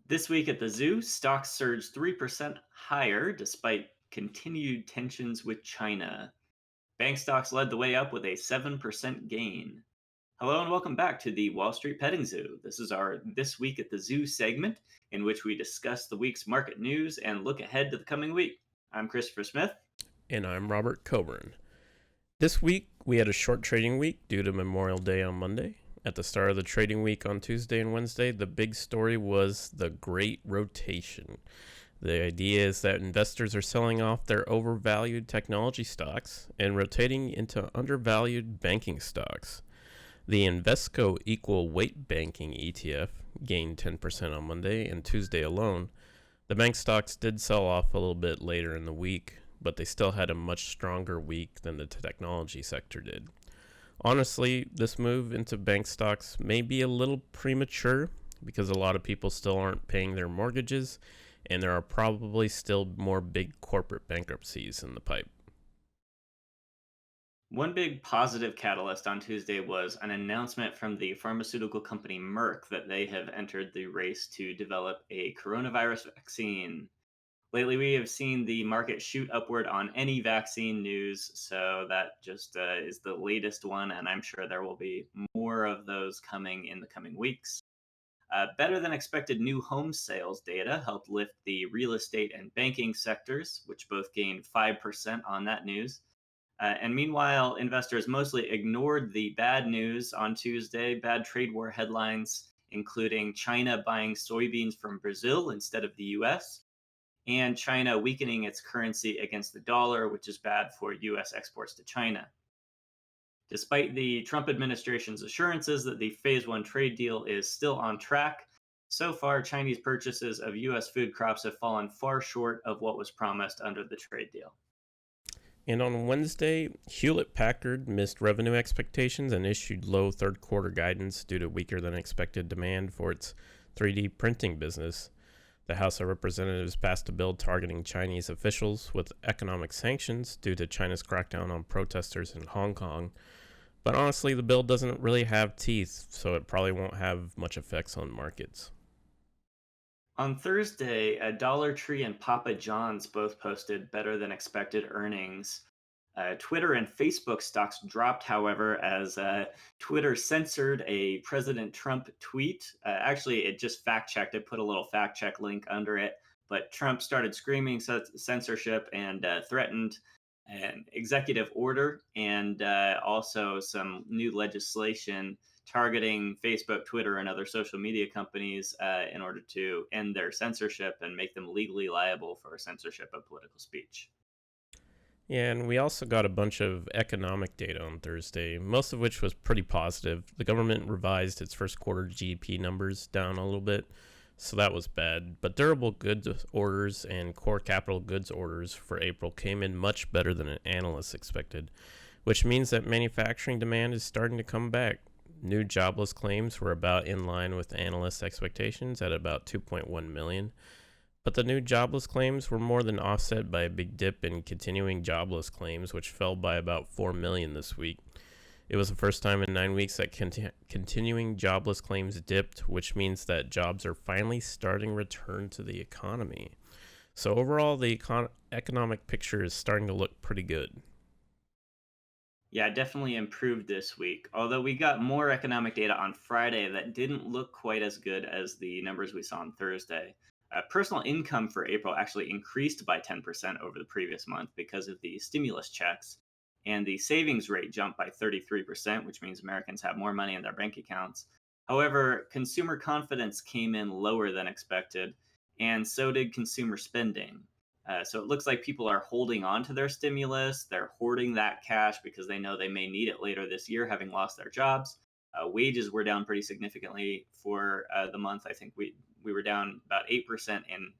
This week at the zoo, stocks surged 3% higher despite continued tensions with China. Bank stocks led the way up with a 7% gain. Hello and welcome back to the Wall Street Petting Zoo. This is our This Week at the Zoo segment in which we discuss the week's market news and look ahead to the coming week. I'm Christopher Smith. And I'm Robert Coburn. This week, we had a short trading week due to Memorial Day on Monday. At the start of the trading week on Tuesday and Wednesday, the big story was the Great Rotation. The idea is that investors are selling off their overvalued technology stocks and rotating into undervalued banking stocks. The Invesco Equal Weight Banking ETF gained 10% on Monday and Tuesday alone. The bank stocks did sell off a little bit later in the week, but they still had a much stronger week than the technology sector did. Honestly, this move into bank stocks may be a little premature because a lot of people still aren't paying their mortgages, and there are probably still more big corporate bankruptcies in the pipe. One big positive catalyst on Tuesday was an announcement from the pharmaceutical company Merck that they have entered the race to develop a coronavirus vaccine. Lately, we have seen the market shoot upward on any vaccine news, so that just is the latest one, and I'm sure there will be more of those coming in the coming weeks. Better than expected new home sales data helped lift the real estate and banking sectors, which both gained 5% on that news. And meanwhile, investors mostly ignored the bad news on Tuesday, bad trade war headlines, including China buying soybeans from Brazil instead of the US and China weakening its currency against the dollar, which is bad for US exports to China. Despite the Trump administration's assurances that the Phase 1 trade deal is still on track, so far Chinese purchases of US food crops have fallen far short of what was promised under the trade deal. And on Wednesday, Hewlett Packard missed revenue expectations and issued low third quarter guidance due to weaker than expected demand for its 3D printing business. The House of Representatives passed a bill targeting Chinese officials with economic sanctions due to China's crackdown on protesters in Hong Kong. But honestly, the bill doesn't really have teeth, so it probably won't have much effects on markets. On Thursday, Dollar Tree and Papa John's both posted better than expected earnings. Twitter and Facebook stocks dropped, however, as Twitter censored a President Trump tweet. Actually, it just fact checked it, put a little fact check link under it. But Trump started screaming censorship and threatened an executive order and also some new legislation targeting Facebook, Twitter, and other social media companies in order to end their censorship and make them legally liable for censorship of political speech. Yeah, and we also got a bunch of economic data on Thursday, most of which was pretty positive. The government revised its first quarter GDP numbers down a little bit, so that was bad. But durable goods orders and core capital goods orders for April came in much better than analysts expected, which means that manufacturing demand is starting to come back. New jobless claims were about in line with analyst expectations at about 2.1 million. But the new jobless claims were more than offset by a big dip in continuing jobless claims, which fell by about 4 million this week. It was the first time in 9 weeks that continuing jobless claims dipped, which means that jobs are finally starting to return to the economy. So overall, the economic picture is starting to look pretty good. Yeah, it definitely improved this week. Although we got more economic data on Friday that didn't look quite as good as the numbers we saw on Thursday. Personal income for April actually increased by 10% over the previous month because of the stimulus checks, and the savings rate jumped by 33%, which means Americans have more money in their bank accounts. However, consumer confidence came in lower than expected, and so did consumer spending. So it looks like people are holding on to their stimulus. They're hoarding that cash because they know they may need it later this year, having lost their jobs. Wages were down pretty significantly for the month. I think we were down about 8% in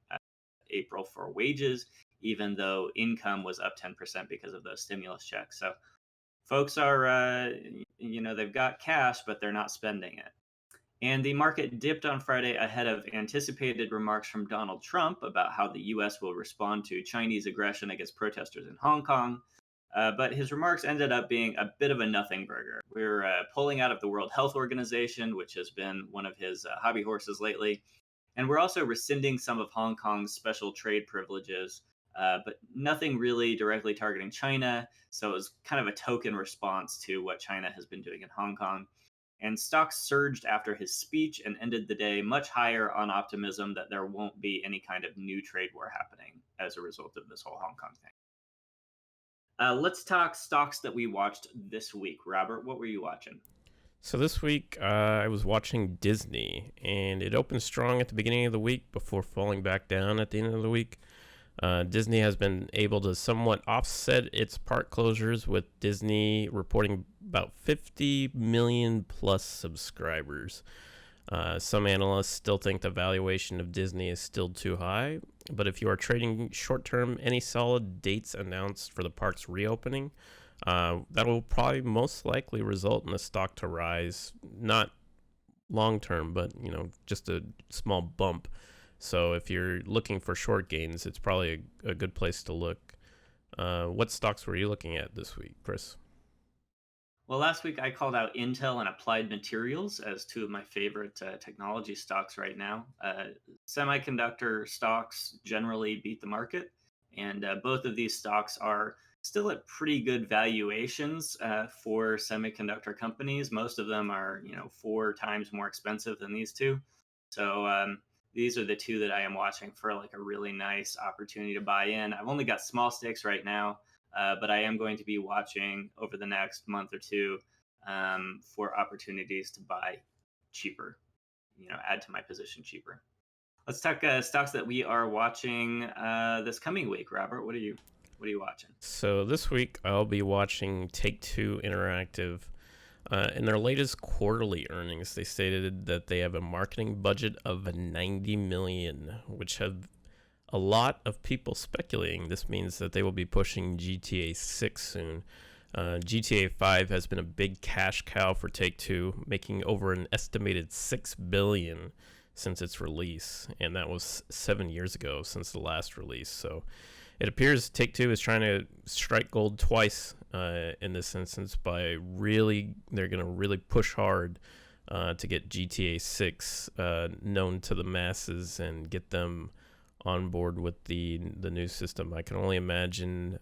April for wages, even though income was up 10% because of those stimulus checks. So folks are, they've got cash, but they're not spending it. And the market dipped on Friday ahead of anticipated remarks from Donald Trump about how the U.S. will respond to Chinese aggression against protesters in Hong Kong. But his remarks ended up being a bit of a nothing burger. We're pulling out of the World Health Organization, which has been one of his hobby horses lately. And we're also rescinding some of Hong Kong's special trade privileges, but nothing really directly targeting China. So it was kind of a token response to what China has been doing in Hong Kong. And stocks surged after his speech and ended the day much higher on optimism that there won't be any kind of new trade war happening as a result of this whole Hong Kong thing. Let's talk stocks that we watched this week. Robert, what were you watching? So this week, I was watching Disney, and it opened strong at the beginning of the week before falling back down at the end of the week. Disney has been able to somewhat offset its park closures, with Disney reporting about 50 million plus subscribers. Some analysts still think the valuation of Disney is still too high, but if you are trading short term, any solid dates announced for the park's reopening, that will probably most likely result in the stock to rise, not long term, but just a small bump. So if you're looking for short gains, it's probably a good place to look. What stocks were you looking at this week, Chris? Well, last week I called out Intel and Applied Materials as two of my favorite technology stocks right now. Semiconductor stocks generally beat the market, and both of these stocks are still at pretty good valuations for semiconductor companies. Most of them are, 4 times more expensive than these two. So these are the two that I am watching for like a really nice opportunity to buy in. I've only got small stakes right now, but I am going to be watching over the next month or two for opportunities to buy cheaper, add to my position cheaper. Let's talk stocks that we are watching this coming week. Robert, what are you watching? So this week I'll be watching Take-Two Interactive. In their latest quarterly earnings, they stated that they have a marketing budget of 90 million, which have a lot of people speculating this means that they will be pushing GTA 6 soon. GTA 5 has been a big cash cow for Take-Two, making over an estimated $6 billion since its release, and that was 7 years ago since the last release. So it appears Take-Two is trying to strike gold twice in this instance by they're going to really push hard to get GTA 6 known to the masses and get them on board with the new system. I can only imagine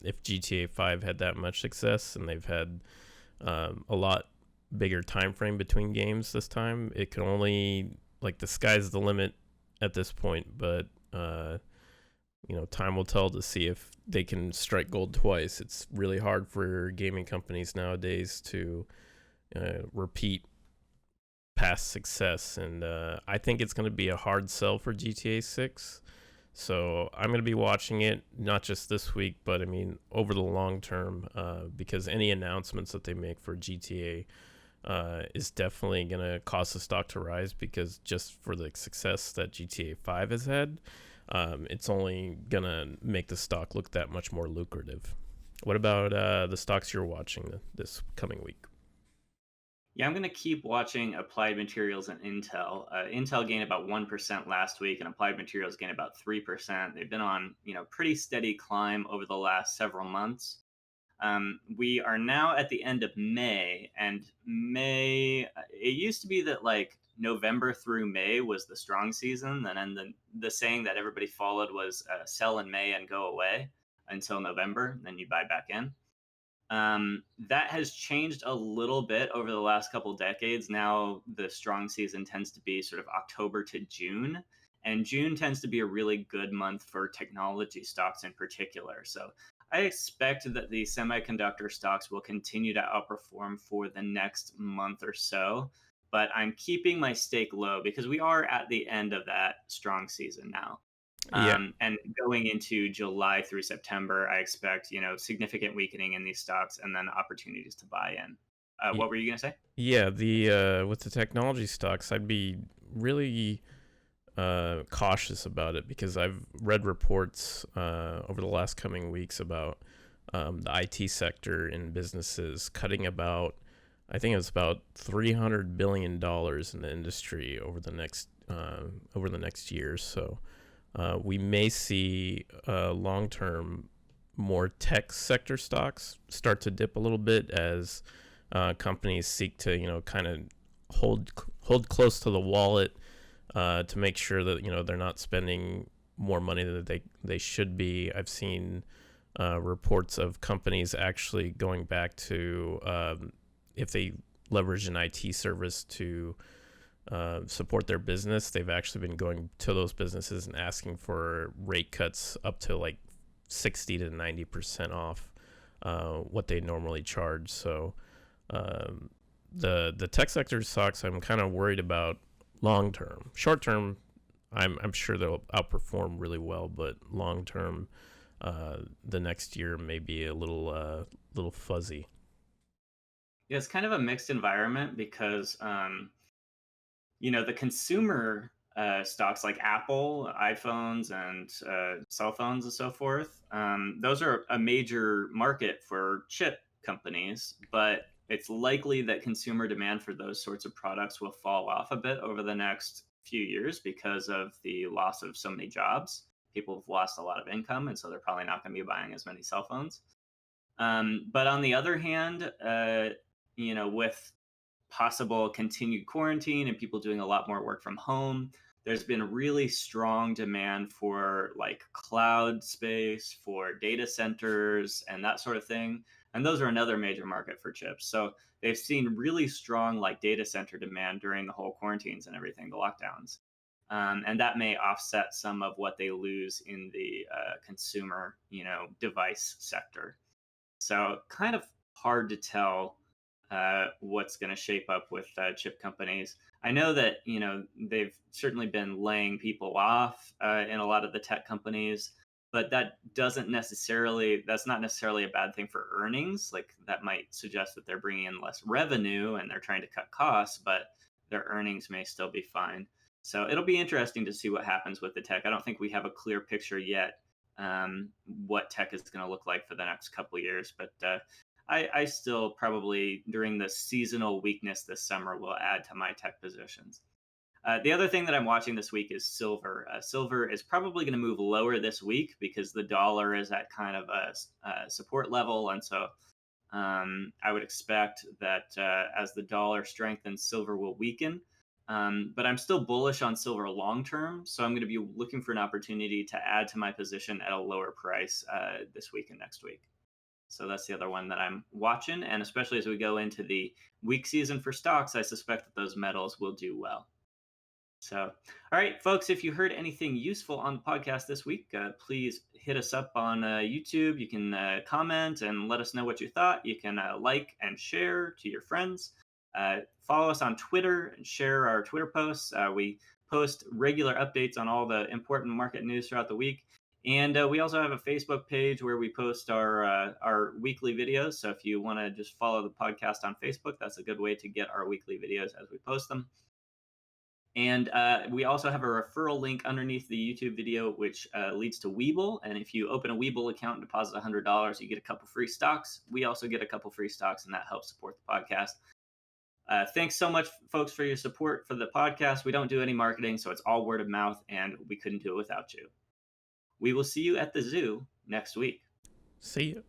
if GTA 5 had that much success and they've had a lot bigger time frame between games this time, it can only, like, the sky's the limit at this point, but time will tell to see if they can strike gold twice. It's really hard for gaming companies nowadays to repeat past success, and I think it's going to be a hard sell for GTA 6. So I'm going to be watching it, not just this week, but I mean over the long term, because any announcements that they make for GTA is definitely going to cause the stock to rise, because just for the success that GTA 5 has had, it's only going to make the stock look that much more lucrative. What about the stocks you're watching this coming week? Yeah, I'm going to keep watching Applied Materials and Intel. Intel gained about 1% last week, and Applied Materials gained about 3%. They've been on, pretty steady climb over the last several months. We are now at the end of May, and it used to be that like November through May was the strong season, and then the saying that everybody followed was sell in May and go away until November, then you buy back in. That has changed a little bit over the last couple decades. Now the strong season tends to be sort of October to June, and June tends to be a really good month for technology stocks in particular. So I expect that the semiconductor stocks will continue to outperform for the next month or so, but I'm keeping my stake low because we are at the end of that strong season now. Yeah. And going into July through September, I expect, significant weakening in these stocks and then opportunities to buy in. What were you going to say? Yeah, the with the technology stocks, I'd be really cautious about it, because I've read reports over the last coming weeks about the IT sector in businesses cutting about, I think it's about $300 billion in the industry over the next year. So we may see long term more tech sector stocks start to dip a little bit as companies seek to kind of hold close to the wallet to make sure that they're not spending more money than they should be. I've seen reports of companies actually going back to if they leverage an IT service to support their business, they've actually been going to those businesses and asking for rate cuts up to like 60 to 90% off what they normally charge. So the tech sector stocks I'm kind of worried about long term. Short term, I'm sure they'll outperform really well, but long term, the next year may be a little fuzzy. Yeah, it's kind of a mixed environment because the consumer stocks like Apple, iPhones, and cell phones and so forth, those are a major market for chip companies, but it's likely that consumer demand for those sorts of products will fall off a bit over the next few years because of the loss of so many jobs. People have lost a lot of income, and so they're probably not going to be buying as many cell phones. But on the other hand, with possible continued quarantine and people doing a lot more work from home, there's been really strong demand for like cloud space, for data centers, and that sort of thing. And those are another major market for chips. So they've seen really strong like data center demand during the whole quarantines and everything, the lockdowns. And that may offset some of what they lose in the consumer, device sector. So kind of hard to tell what's going to shape up with chip companies. I know that they've certainly been laying people off in a lot of the tech companies, but that's not necessarily a bad thing for earnings. Like that might suggest that they're bringing in less revenue and they're trying to cut costs, but their earnings may still be fine. So it'll be interesting to see what happens with the tech. I don't think we have a clear picture yet what tech is going to look like for the next couple of years, but I still probably during the seasonal weakness this summer will add to my tech positions. The other thing that I'm watching this week is silver. Silver is probably going to move lower this week because the dollar is at kind of a support level, and so I would expect that as the dollar strengthens, silver will weaken. But I'm still bullish on silver long term, so I'm going to be looking for an opportunity to add to my position at a lower price this week and next week. So that's the other one that I'm watching. And especially as we go into the weak season for stocks, I suspect that those metals will do well. So, all right, folks, if you heard anything useful on the podcast this week, please hit us up on YouTube. You can comment and let us know what you thought. You can like and share to your friends. Follow us on Twitter and share our Twitter posts. We post regular updates on all the important market news throughout the week. And we also have a Facebook page where we post our weekly videos. So if you want to just follow the podcast on Facebook, that's a good way to get our weekly videos as we post them. And we also have a referral link underneath the YouTube video, which leads to Webull. And if you open a Webull account and deposit $100, you get a couple free stocks. We also get a couple free stocks, and that helps support the podcast. Thanks so much, folks, for your support for the podcast. We don't do any marketing, so it's all word of mouth, and we couldn't do it without you. We will see you at the zoo next week. See you.